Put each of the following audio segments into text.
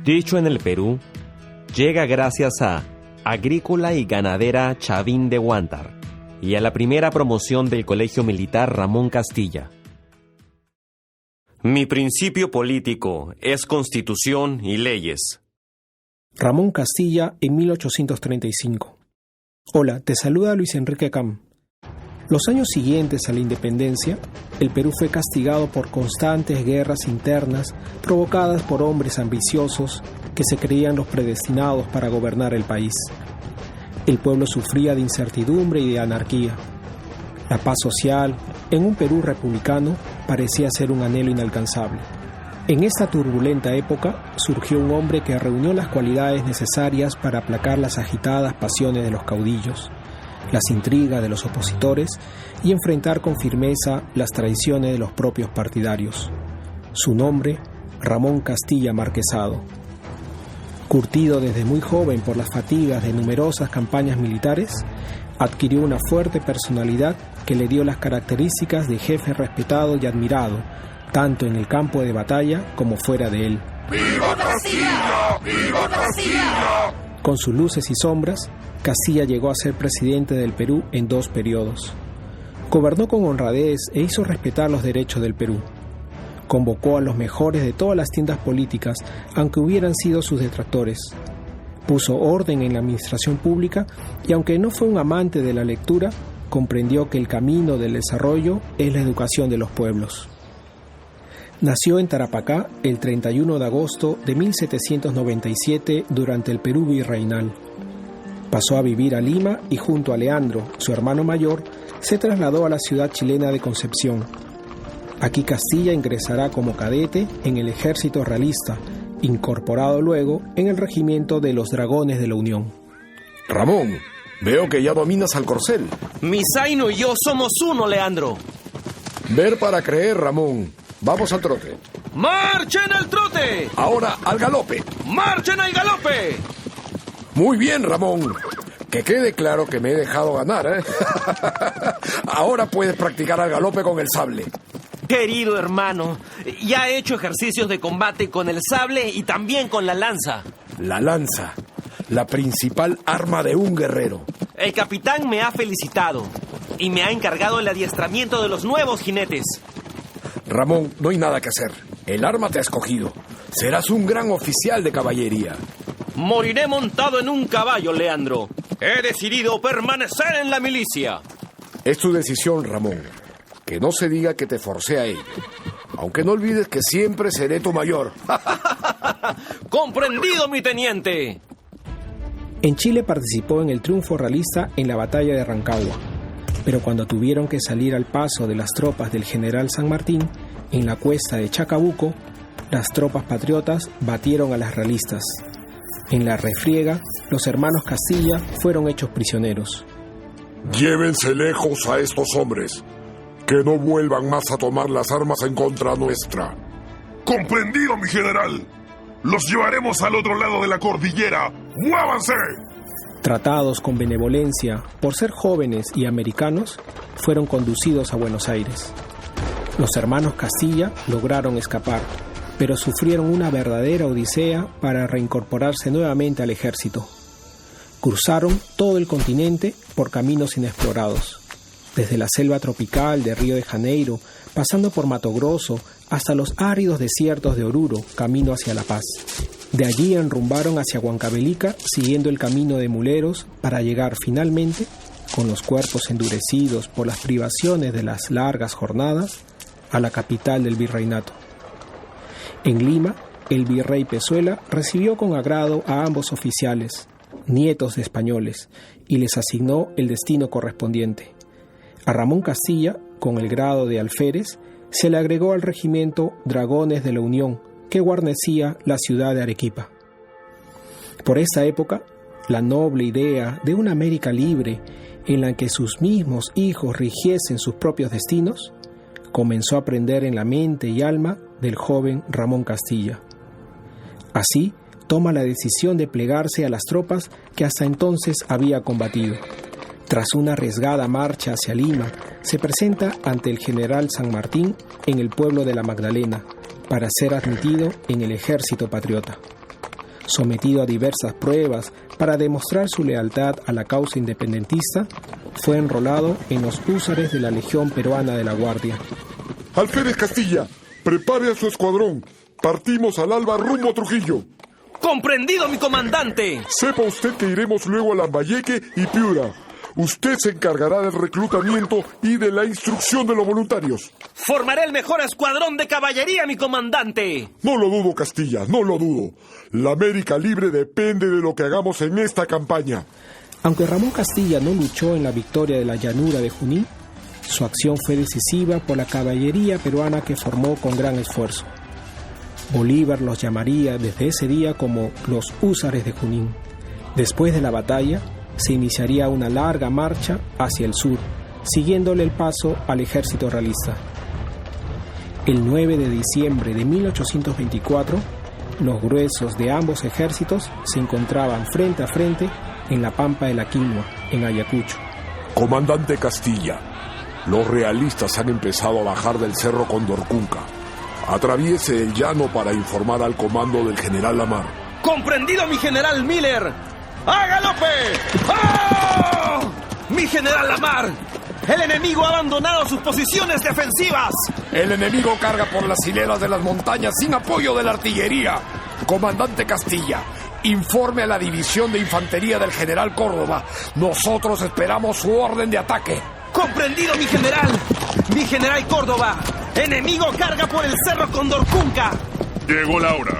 Dicho en el Perú, llega gracias a Agrícola y Ganadera Chavín de Huántar y a la primera promoción del Colegio Militar Ramón Castilla. Mi principio político es Constitución y leyes. Ramón Castilla en 1835. Hola, te saluda Luis Enrique Cam. Los años siguientes a la independencia, el Perú fue castigado por constantes guerras internas provocadas por hombres ambiciosos que se creían los predestinados para gobernar el país. El pueblo sufría de incertidumbre y de anarquía. La paz social, en un Perú republicano, parecía ser un anhelo inalcanzable. En esta turbulenta época surgió un hombre que reunió las cualidades necesarias para aplacar las agitadas pasiones de los caudillos, las intrigas de los opositores y enfrentar con firmeza las traiciones de los propios partidarios. Su nombre, Ramón Castilla Marquesado. Curtido desde muy joven por las fatigas de numerosas campañas militares, adquirió una fuerte personalidad que le dio las características de jefe respetado y admirado, tanto en el campo de batalla como fuera de él. ¡Viva Castilla! ¡Viva Castilla! Con sus luces y sombras, Castilla llegó a ser presidente del Perú en 2 periodos. Gobernó con honradez e hizo respetar los derechos del Perú. Convocó a los mejores de todas las tiendas políticas, aunque hubieran sido sus detractores. Puso orden en la administración pública y, aunque no fue un amante de la lectura, comprendió que el camino del desarrollo es la educación de los pueblos. Nació en Tarapacá el 31 de agosto de 1797 durante el Perú virreinal. Pasó a vivir a Lima y junto a Leandro, su hermano mayor, se trasladó a la ciudad chilena de Concepción. Aquí Castilla ingresará como cadete en el ejército realista, incorporado luego en el regimiento de los Dragones de la Unión. Ramón, veo que ya dominas al corcel. Mi zaino y yo somos uno, Leandro. Ver para creer, Ramón. Vamos al trote. ¡Marchen al trote! Ahora al galope. ¡Marchen al galope! Muy bien, Ramón. Que quede claro que me he dejado ganar, ¿eh? Ahora puedes practicar al galope con el sable. Querido hermano, ya he hecho ejercicios de combate con el sable y también con la lanza. La lanza, la principal arma de un guerrero. El capitán me ha felicitado y me ha encargado el adiestramiento de los nuevos jinetes. Ramón, no hay nada que hacer. El arma te ha escogido. Serás un gran oficial de caballería. Moriré montado en un caballo, Leandro. He decidido permanecer en la milicia. Es tu decisión, Ramón. Que no se diga que te forcé a ello. Aunque no olvides que siempre seré tu mayor. ¡Comprendido, mi teniente! En Chile participó en el triunfo realista en la batalla de Rancagua, pero cuando tuvieron que salir al paso de las tropas del general San Martín en la cuesta de Chacabuco, las tropas patriotas batieron a las realistas. En la refriega, los hermanos Castilla fueron hechos prisioneros. Llévense lejos a estos hombres. Que no vuelvan más a tomar las armas en contra nuestra. ¡Comprendido, mi general! ¡Los llevaremos al otro lado de la cordillera! ¡Muávanse! Tratados con benevolencia por ser jóvenes y americanos, fueron conducidos a Buenos Aires. Los hermanos Castilla lograron escapar, pero sufrieron una verdadera odisea para reincorporarse nuevamente al ejército. Cruzaron todo el continente por caminos inexplorados. Desde la selva tropical de Río de Janeiro, pasando por Mato Grosso, hasta los áridos desiertos de Oruro, camino hacia La Paz. De allí enrumbaron hacia Huancavelica, siguiendo el camino de muleros, para llegar finalmente, con los cuerpos endurecidos por las privaciones de las largas jornadas, a la capital del virreinato. En Lima, el virrey Pezuela recibió con agrado a ambos oficiales, nietos de españoles, y les asignó el destino correspondiente. A Ramón Castilla, con el grado de alférez, se le agregó al regimiento Dragones de la Unión, que guarnecía la ciudad de Arequipa. Por esta época, la noble idea de una América libre, en la que sus mismos hijos rigiesen sus propios destinos, comenzó a prender en la mente y alma del joven Ramón Castilla. Así, toma la decisión de plegarse a las tropas que hasta entonces había combatido. Tras una arriesgada marcha hacia Lima, se presenta ante el general San Martín en el pueblo de La Magdalena para ser admitido en el ejército patriota. sometido a diversas pruebas para demostrar su lealtad a la causa independentista, fue enrolado en los húsares de la Legión Peruana de la Guardia. Alférez Castilla, prepare a su escuadrón. Partimos al alba rumbo a Trujillo. ¡Comprendido, mi comandante! Sepa usted que iremos luego a Lambayeque y Piura. Usted se encargará del reclutamiento y de la instrucción de los voluntarios. ¡Formaré el mejor escuadrón de caballería, mi comandante! No lo dudo, Castilla, no lo dudo. La América Libre depende de lo que hagamos en esta campaña. Aunque Ramón Castilla no luchó en la victoria de la llanura de Junín, su acción fue decisiva por la caballería peruana que formó con gran esfuerzo. Bolívar los llamaría desde ese día como los húsares de Junín. Después de la batalla, se iniciaría una larga marcha hacia el sur, siguiéndole el paso al ejército realista. El 9 de diciembre de 1824, los gruesos de ambos ejércitos se encontraban frente a frente en la Pampa de la Quinua, en Ayacucho. Comandante Castilla, los realistas han empezado a bajar del cerro Condorcunca. Atraviese el llano para informar al comando del general Lamar. ¡Comprendido, mi general Miller! ¡A galope! ¡Oh! ¡Mi general Lamar! ¡El enemigo ha abandonado sus posiciones defensivas! El enemigo carga por las hileras de las montañas sin apoyo de la artillería. Comandante Castilla, informe a la división de infantería del general Córdoba. Nosotros esperamos su orden de ataque. ¡Comprendido, mi general! ¡Mi general Córdoba! ¡Enemigo carga por el cerro Condorcunca! Llegó la hora.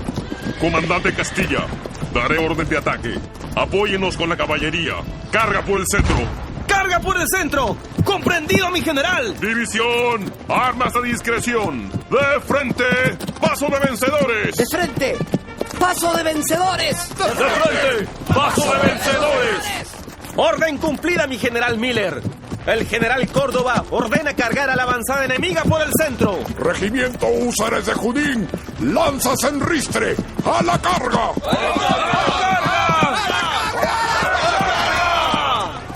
Comandante Castilla, daré orden de ataque. Apóyenos con la caballería. Carga por el centro. ¡Carga por el centro! ¡Comprendido, mi general! División, armas a discreción. De frente, paso de vencedores. ¡De frente! ¡Paso de vencedores! De frente, paso de vencedores. ¡Orden cumplida, mi general Miller! El general Córdoba ordena cargar a la avanzada enemiga por el centro. Regimiento Húsares de Junín, lanzas en ristre. ¡A la carga!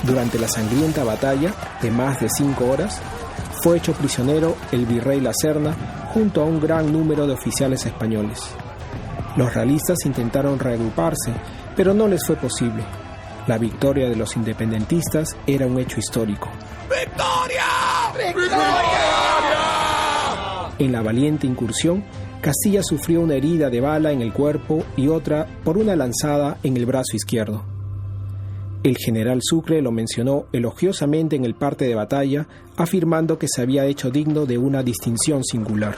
Durante la sangrienta batalla de más de 5 horas, fue hecho prisionero el virrey La Serna junto a un gran número de oficiales españoles. Los realistas intentaron reagruparse, pero no les fue posible. La victoria de los independentistas era un hecho histórico. ¡Victoria! ¡Victoria! En la valiente incursión, Castilla sufrió una herida de bala en el cuerpo y otra por una lanzada en el brazo izquierdo. El general Sucre lo mencionó elogiosamente en el parte de batalla, afirmando que se había hecho digno de una distinción singular.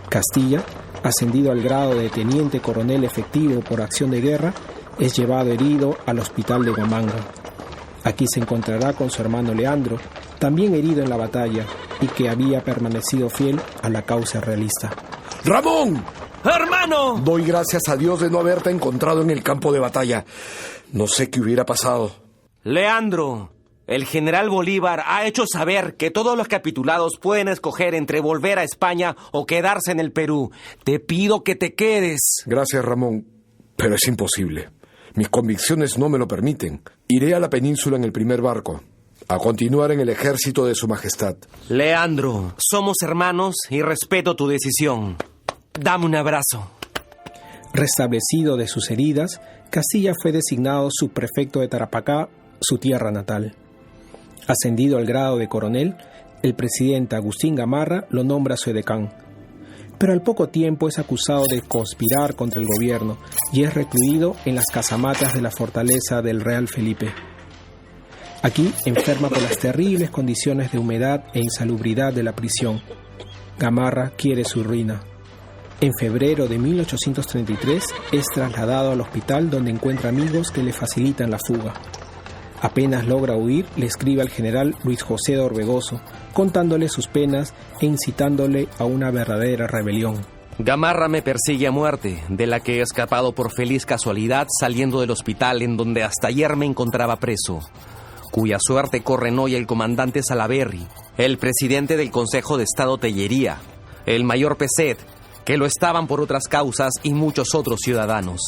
Castilla, ascendido al grado de teniente coronel efectivo por acción de guerra, es llevado herido al hospital de Huamanga. Aquí se encontrará con su hermano Leandro, también herido en la batalla y que había permanecido fiel a la causa realista. ¡Ramón! ¡Hermano! Doy gracias a Dios de no haberte encontrado en el campo de batalla. No sé qué hubiera pasado. Leandro, el general Bolívar ha hecho saber que todos los capitulados pueden escoger entre volver a España o quedarse en el Perú. Te pido que te quedes. Gracias, Ramón, pero es imposible. Mis convicciones no me lo permiten. Iré a la península en el primer barco, a continuar en el ejército de su majestad. Leandro, somos hermanos y respeto tu decisión. Dame un abrazo. Restablecido de sus heridas, Castilla fue designado subprefecto de Tarapacá, su tierra natal. Ascendido al grado de coronel, el presidente Agustín Gamarra lo nombra su edecán. Pero al poco tiempo es acusado de conspirar contra el gobierno y es recluido en las casamatas de la fortaleza del Real Felipe. Aquí enferma por las terribles condiciones de humedad e insalubridad de la prisión. Gamarra quiere su ruina. En febrero de 1833 es trasladado al hospital donde encuentra amigos que le facilitan la fuga. Apenas logra huir, le escribe al general Luis José de Orbegoso, contándole sus penas e incitándole a una verdadera rebelión. Gamarra me persigue a muerte, de la que he escapado por feliz casualidad saliendo del hospital en donde hasta ayer me encontraba preso, cuya suerte corren hoy el comandante Salaverry, el presidente del Consejo de Estado Tellería, el mayor Peset, que lo estaban por otras causas y muchos otros ciudadanos.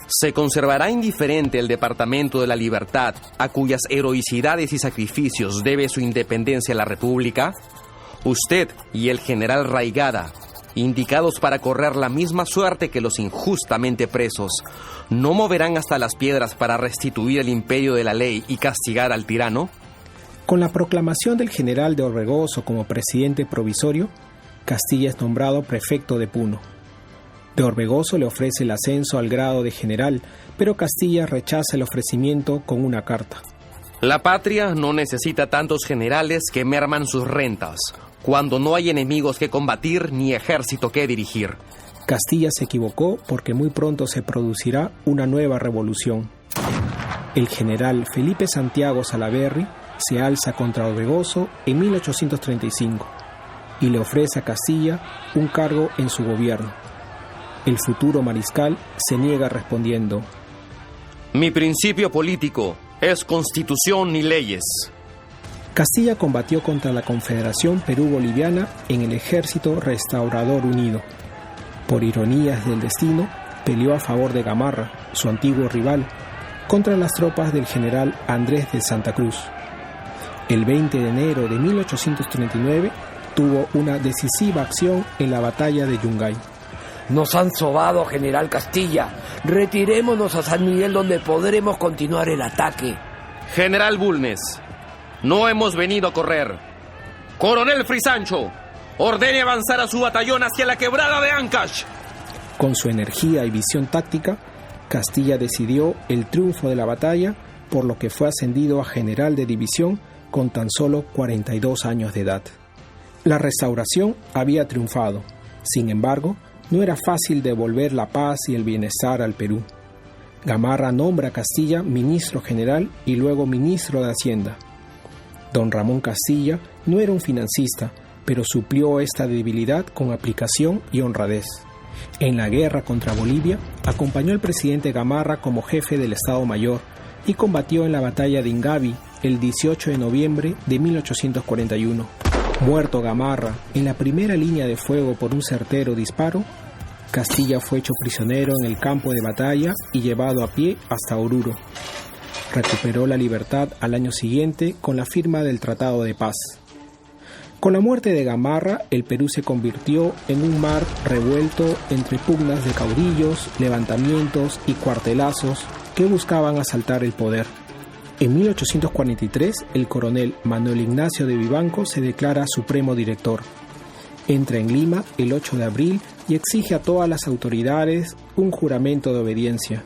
¿Se conservará indiferente el Departamento de la Libertad, a cuyas heroicidades y sacrificios debe su independencia a la República? Usted y el general Raigada, indicados para correr la misma suerte que los injustamente presos, ¿no moverán hasta las piedras para restituir el imperio de la ley y castigar al tirano? Con la proclamación del general de Orbegoso como presidente provisorio, Castilla es nombrado prefecto de Puno. De Orbegoso le ofrece el ascenso al grado de general, pero Castilla rechaza el ofrecimiento con una carta. La patria no necesita tantos generales que merman sus rentas, cuando no hay enemigos que combatir ni ejército que dirigir. Castilla se equivocó porque muy pronto se producirá una nueva revolución. El general Felipe Santiago Salaverry se alza contra Orbegoso en 1835 y le ofrece a Castilla un cargo en su gobierno. El futuro mariscal se niega respondiendo: Mi principio político es constitución y leyes. Castilla combatió contra la Confederación Perú-Boliviana en el Ejército Restaurador Unido. Por ironías del destino, peleó a favor de Gamarra, su antiguo rival, contra las tropas del general Andrés de Santa Cruz. El 20 de enero de 1839 tuvo una decisiva acción en la batalla de Yungay. Nos han sobado, general Castilla. Retirémonos a San Miguel, donde podremos continuar el ataque. General Bulnes, no hemos venido a correr. Coronel Frisancho, ordene avanzar a su batallón hacia la quebrada de Ancash. Con su energía y visión táctica, Castilla decidió el triunfo de la batalla, por lo que fue ascendido a general de división con tan solo 42 años de edad. La restauración había triunfado. Sin embargo, no era fácil devolver la paz y el bienestar al Perú. Gamarra nombra a Castilla ministro general y luego ministro de Hacienda. Don Ramón Castilla no era un financista, pero suplió esta debilidad con aplicación y honradez. En la guerra contra Bolivia, acompañó al presidente Gamarra como jefe del Estado Mayor y combatió en la batalla de Ingavi el 18 de noviembre de 1841. Muerto Gamarra en la primera línea de fuego por un certero disparo, Castilla fue hecho prisionero en el campo de batalla y llevado a pie hasta Oruro. Recuperó la libertad al año siguiente con la firma del Tratado de Paz. Con la muerte de Gamarra, el Perú se convirtió en un mar revuelto entre pugnas de caudillos, levantamientos y cuartelazos que buscaban asaltar el poder. En 1843, el coronel Manuel Ignacio de Vivanco se declara supremo director. Entra en Lima el 8 de abril y exige a todas las autoridades un juramento de obediencia.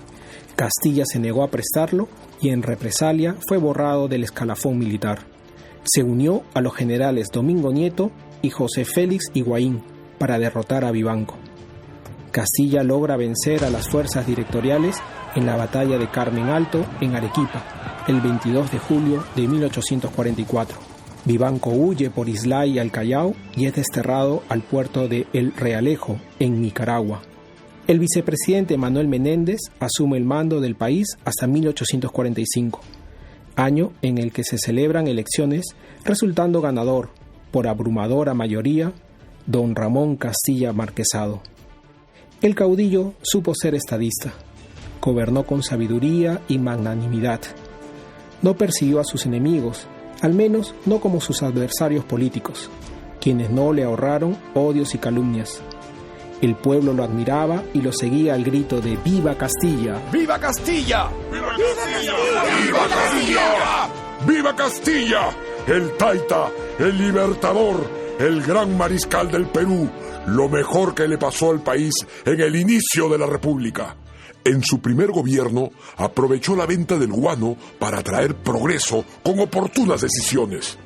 Castilla se negó a prestarlo y en represalia fue borrado del escalafón militar. Se unió a los generales Domingo Nieto y José Félix Higuaín para derrotar a Vivanco. Castilla logra vencer a las fuerzas directoriales en la batalla de Carmen Alto en Arequipa, el 22 de julio de 1844. Vivanco huye por Islay al Callao y es desterrado al puerto de El Realejo, en Nicaragua. El vicepresidente Manuel Menéndez asume el mando del país hasta 1845, año en el que se celebran elecciones, resultando ganador, por abrumadora mayoría, don Ramón Castilla Marquesado. El caudillo supo ser estadista, gobernó con sabiduría y magnanimidad. No persiguió a sus enemigos, al menos no como sus adversarios políticos, quienes no le ahorraron odios y calumnias. El pueblo lo admiraba y lo seguía al grito de ¡Viva Castilla! ¡Viva Castilla! ¡Viva Castilla! ¡Viva Castilla! ¡Viva Castilla! El Taita, el libertador, el gran mariscal del Perú, lo mejor que le pasó al país en el inicio de la República. En su primer gobierno, aprovechó la venta del guano para traer progreso con oportunas decisiones.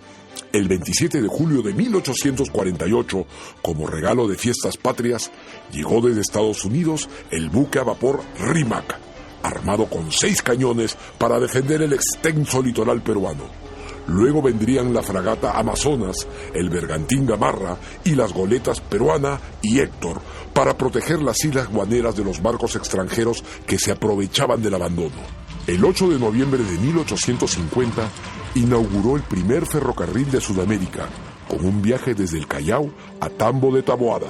El 27 de julio de 1848, como regalo de fiestas patrias, llegó desde Estados Unidos el buque a vapor Rímac, armado con 6 cañones para defender el extenso litoral peruano. Luego vendrían la fragata Amazonas, el bergantín Gamarra y las goletas Peruana y Héctor para proteger las islas guaneras de los barcos extranjeros que se aprovechaban del abandono. El 8 de noviembre de 1850 inauguró el primer ferrocarril de Sudamérica, con un viaje desde el Callao a Tambo de Taboada.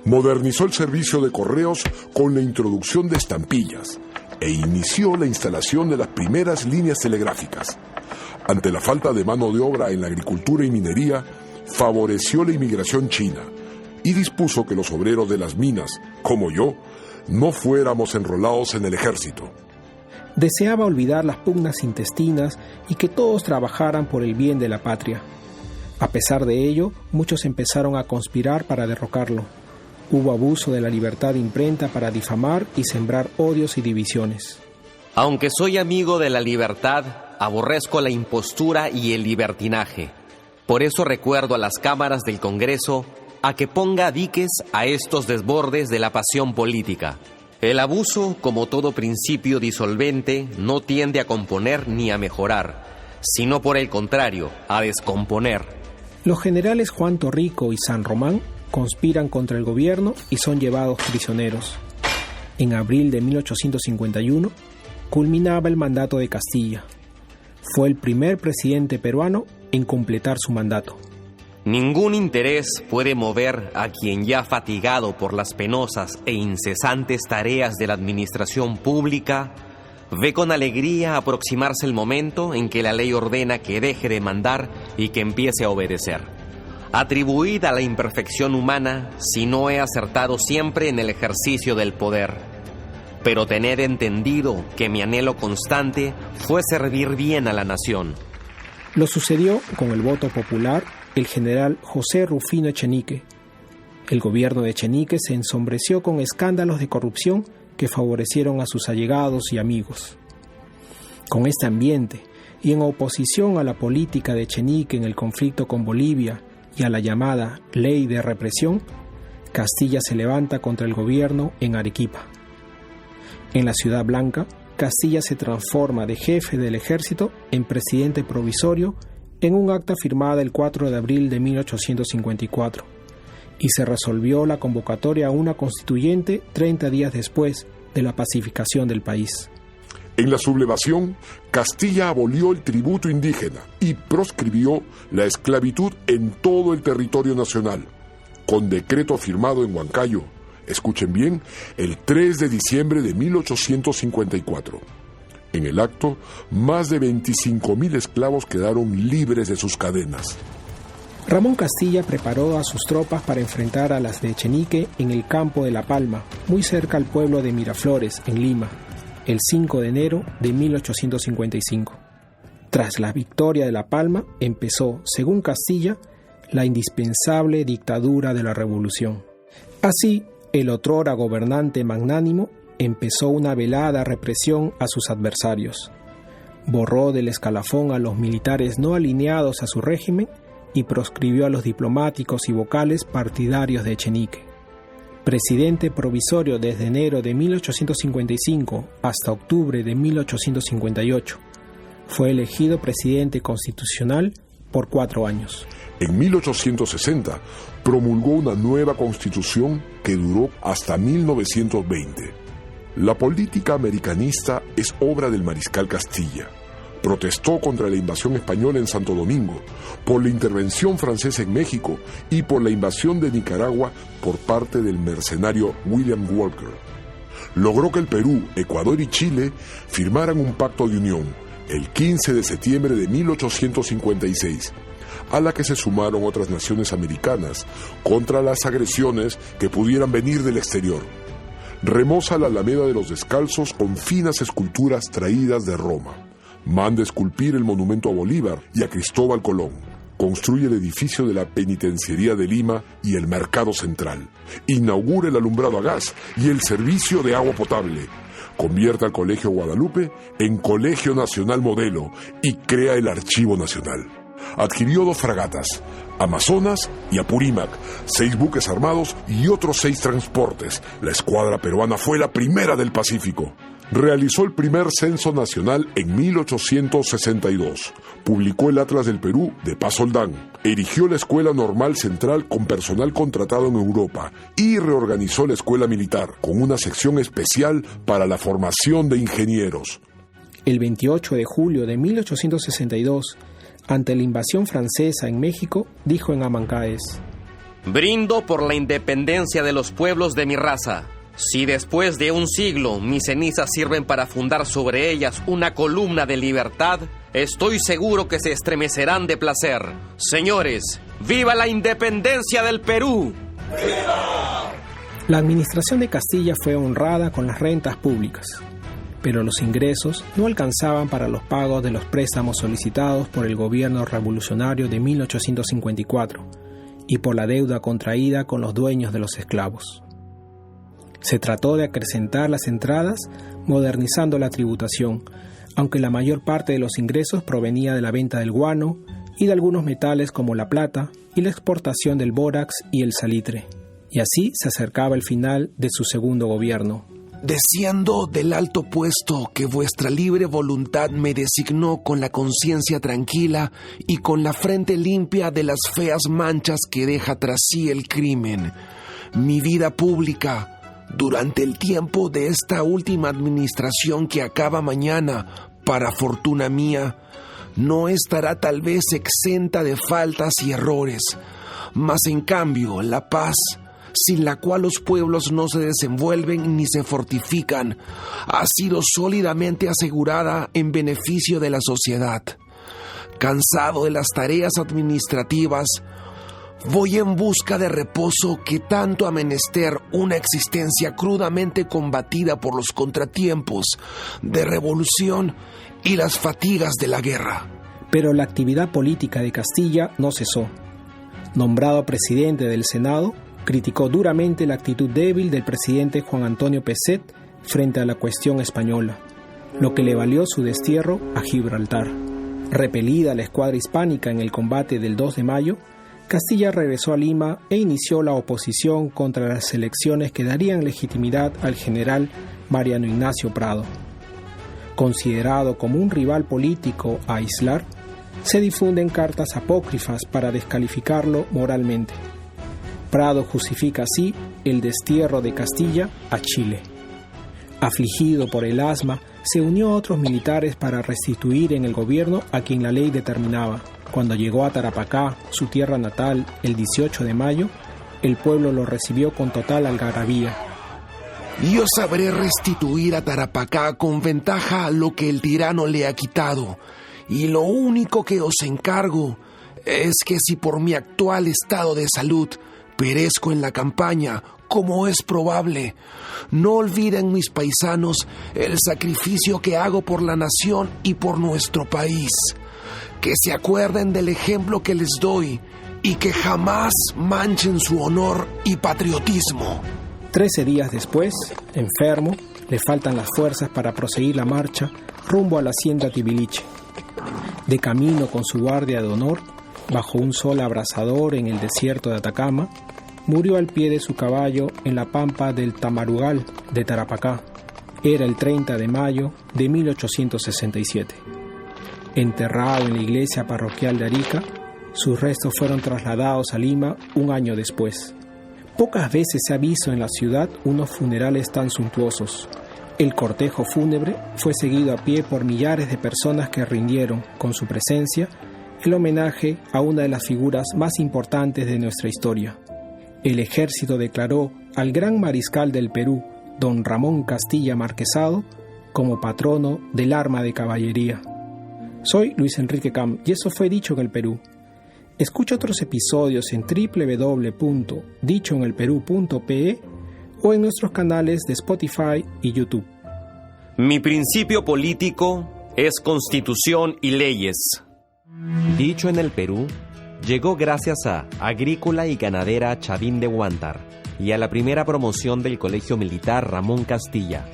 Modernizó el servicio de correos con la introducción de estampillas e inició la instalación de las primeras líneas telegráficas. Ante la falta de mano de obra en la agricultura y minería, favoreció la inmigración china y dispuso que los obreros de las minas, como yo, no fuéramos enrolados en el ejército. Deseaba olvidar las pugnas intestinas y que todos trabajaran por el bien de la patria. A pesar de ello, muchos empezaron a conspirar para derrocarlo. Hubo abuso de la libertad de imprenta para difamar y sembrar odios y divisiones. Aunque soy amigo de la libertad, aborrezco la impostura y el libertinaje. Por eso recuerdo a las cámaras del Congreso a que ponga diques a estos desbordes de la pasión política. El abuso, como todo principio disolvente, no tiende a componer ni a mejorar, sino por el contrario, a descomponer. Los generales Juan Torrico y San Román conspiran contra el gobierno y son llevados prisioneros. En abril de 1851, culminaba el mandato de Castilla. Fue el primer presidente peruano en completar su mandato. Ningún interés puede mover a quien ya fatigado por las penosas e incesantes tareas de la administración pública, ve con alegría aproximarse el momento en que la ley ordena que deje de mandar y que empiece a obedecer. Atribuid a la imperfección humana si no he acertado siempre en el ejercicio del poder. Pero tened entendido que mi anhelo constante fue servir bien a la nación. Lo sucedió con el voto popular el general José Rufino Echenique. El gobierno de Echenique se ensombreció con escándalos de corrupción que favorecieron a sus allegados y amigos. Con este ambiente, y en oposición a la política de Echenique en el conflicto con Bolivia y a la llamada Ley de Represión, Castilla se levanta contra el gobierno en Arequipa. En la Ciudad Blanca, Castilla se transforma de jefe del ejército en presidente provisorio en un acta firmada el 4 de abril de 1854, y se resolvió la convocatoria a una constituyente 30 días después de la pacificación del país. En la sublevación, Castilla abolió el tributo indígena y proscribió la esclavitud en todo el territorio nacional, con decreto firmado en Huancayo, escuchen bien, el 3 de diciembre de 1854. En el acto, más de 25,000 esclavos quedaron libres de sus cadenas. Ramón Castilla preparó a sus tropas para enfrentar a las de Echenique en el campo de La Palma, muy cerca al pueblo de Miraflores, en Lima, el 5 de enero de 1855. Tras la victoria de La Palma, empezó, según Castilla, la indispensable dictadura de la Revolución. Así, el otrora gobernante magnánimo empezó una velada represión a sus adversarios. Borró del escalafón a los militares no alineados a su régimen y proscribió a los diplomáticos y vocales partidarios de Echenique. Presidente provisorio desde enero de 1855 hasta octubre de 1858, fue elegido presidente constitucional por 4 años. En 1860 promulgó una nueva constitución que duró hasta 1920. La política americanista es obra del mariscal Castilla. Protestó contra la invasión española en Santo Domingo, por la intervención francesa en México y por la invasión de Nicaragua por parte del mercenario William Walker. Logró que el Perú, Ecuador y Chile firmaran un pacto de unión el 15 de septiembre de 1856, a la que se sumaron otras naciones americanas contra las agresiones que pudieran venir del exterior. Remoza la Alameda de los Descalzos con finas esculturas traídas de Roma. Manda esculpir el monumento a Bolívar y a Cristóbal Colón. Construye el edificio de la Penitenciaría de Lima y el Mercado Central. Inaugura el alumbrado a gas y el servicio de agua potable. Convierte al Colegio Guadalupe en Colegio Nacional Modelo y crea el Archivo Nacional. Adquirió 2 fragatas, Amazonas y Apurímac, 6 buques armados y otros 6 transportes. La escuadra peruana fue la primera del Pacífico. Realizó el primer censo nacional en 1862. Publicó el Atlas del Perú de Paz Soldán. Erigió la Escuela Normal Central con personal contratado en Europa y reorganizó la Escuela Militar con una sección especial para la formación de ingenieros. El 28 de julio de 1862, ante la invasión francesa en México, dijo en Amancaes: brindo por la independencia de los pueblos de mi raza. Si después de un siglo mis cenizas sirven para fundar sobre ellas una columna de libertad, estoy seguro que se estremecerán de placer. Señores, ¡viva la independencia del Perú! La administración de Castilla fue honrada con las rentas públicas, pero los ingresos no alcanzaban para los pagos de los préstamos solicitados por el gobierno revolucionario de 1854 y por la deuda contraída con los dueños de los esclavos. Se trató de acrecentar las entradas modernizando la tributación, aunque la mayor parte de los ingresos provenía de la venta del guano y de algunos metales como la plata y la exportación del bórax y el salitre. Y así se acercaba el final de su segundo gobierno. Desciendo del alto puesto que vuestra libre voluntad me designó con la conciencia tranquila y con la frente limpia de las feas manchas que deja tras sí el crimen. Mi vida pública, durante el tiempo de esta última administración que acaba mañana, para fortuna mía, no estará tal vez exenta de faltas y errores, mas en cambio la paz, sin la cual los pueblos no se desenvuelven ni se fortifican, ha sido sólidamente asegurada en beneficio de la sociedad. Cansado de las tareas administrativas, voy en busca de reposo que tanto ha menester una existencia crudamente combatida por los contratiempos de revolución y las fatigas de la guerra. Pero la actividad política de Castilla no cesó. Nombrado presidente del Senado, criticó duramente la actitud débil del presidente Juan Antonio Peset frente a la cuestión española, lo que le valió su destierro a Gibraltar. Repelida la escuadra hispánica en el combate del 2 de mayo, Castilla regresó a Lima e inició la oposición contra las elecciones que darían legitimidad al general Mariano Ignacio Prado. Considerado como un rival político a aislar, se difunden cartas apócrifas para descalificarlo moralmente. Prado justifica así el destierro de Castilla a Chile. Afligido por el asma, se unió a otros militares para restituir en el gobierno a quien la ley determinaba. Cuando llegó a Tarapacá, su tierra natal, el 18 de mayo, el pueblo lo recibió con total algarabía. Yo sabré restituir a Tarapacá con ventaja lo que el tirano le ha quitado, y lo único que os encargo es que si por mi actual estado de salud perezco en la campaña, como es probable, no olviden mis paisanos el sacrificio que hago por la nación y por nuestro país. Que se acuerden del ejemplo que les doy y que jamás manchen su honor y patriotismo. 13 días después, enfermo, le faltan las fuerzas para proseguir la marcha rumbo a la hacienda Tibiliche. De camino con su guardia de honor, bajo un sol abrasador en el desierto de Atacama, murió al pie de su caballo en la pampa del Tamarugal de Tarapacá. Era el 30 de mayo de 1867. Enterrado en la iglesia parroquial de Arica, sus restos fueron trasladados a Lima un año después. Pocas veces se ha visto en la ciudad unos funerales tan suntuosos. El cortejo fúnebre fue seguido a pie por millares de personas que rindieron, con su presencia, el homenaje a una de las figuras más importantes de nuestra historia. El ejército declaró al gran mariscal del Perú, don Ramón Castilla Marquesado, como patrono del arma de caballería. Soy Luis Enrique Cam y eso fue Dicho en el Perú. Escucha otros episodios en www.dichoenelperú.pe o en nuestros canales de Spotify y YouTube. Mi principio político es Constitución y leyes. Dicho en el Perú llegó gracias a Agrícola y Ganadera Chavín de Huántar y a la primera promoción del Colegio Militar Ramón Castilla.